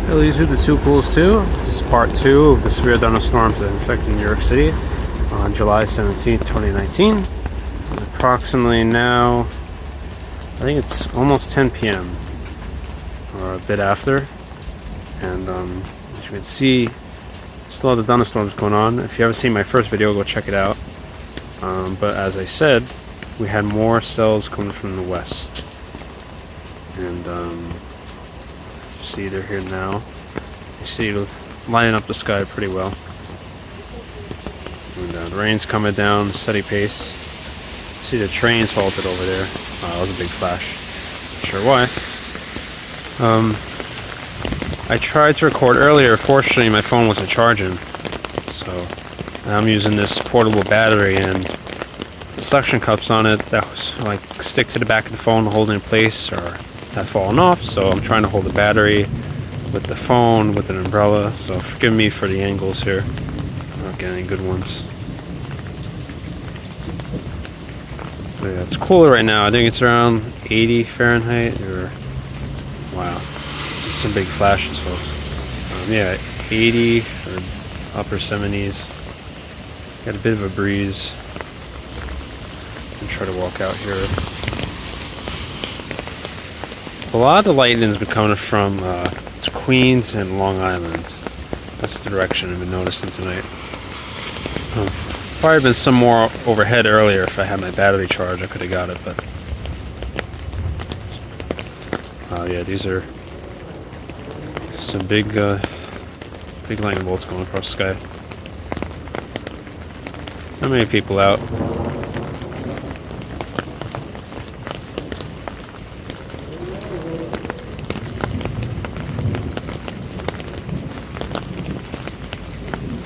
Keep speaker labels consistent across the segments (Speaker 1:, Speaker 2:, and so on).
Speaker 1: Hello YouTube, it's Too Cool's 2. This is part 2 of the severe thunderstorms that infected New York City on July 17th, 2019. Approximately now, I think it's almost 10 p.m. or a bit after. And as you can see, still have the thunderstorms going on. If you haven't seen my first video, go check it out. But as I said, we had more cells coming from the west. And see, they're here now. You see it lining up the sky pretty well. And the rain's coming down, steady pace. See the train's halted over there. Oh, that was a big flash. Not sure why. I tried to record earlier. Fortunately, my phone wasn't charging. So I'm using this portable battery, and the suction cups on it that was like stick to the back of the phone to hold it in place or have fallen off, so I'm trying to hold the battery with the phone with an umbrella, so forgive me for the angles here. I'm not getting any good ones. But yeah, it's cooler right now. I think it's around 80 Fahrenheit or wow, some big flashes, folks. Yeah, 80 or upper 70s. Got a bit of a breeze. I'm try to walk out here. A lot of the lightning's been coming from Queens and Long Island. That's the direction I've been noticing tonight. Probably been some more overhead earlier. If I had my battery charged, I could have got it, but yeah, these are some big lightning bolts going across the sky. Not many people out.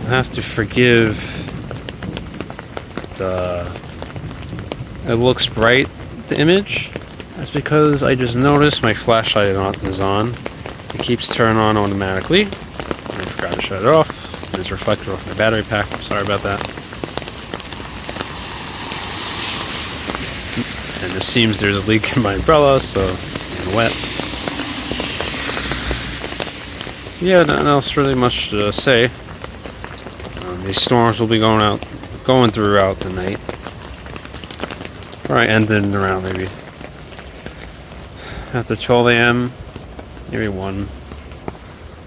Speaker 1: I have to forgive it looks bright, the image. That's because I just noticed my flashlight is on. It keeps turning on automatically. I forgot to shut it off. It's reflected off my battery pack. Sorry about that. And it seems there's a leak in my umbrella, so it's wet. Yeah, nothing else really much to say. These storms will be going throughout the night. Probably ending around maybe after 12 a.m. Maybe 1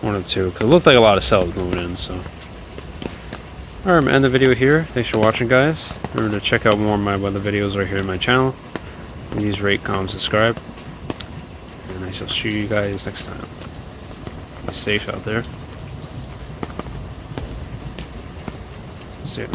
Speaker 1: or 2. Because it looks like a lot of cells moving in. So, alright, I'm gonna end the video here. Thanks for watching, guys. Remember to check out more of my other videos right here on my channel. Please rate, comment, subscribe, and I shall see you guys next time. Be safe out there. See ya.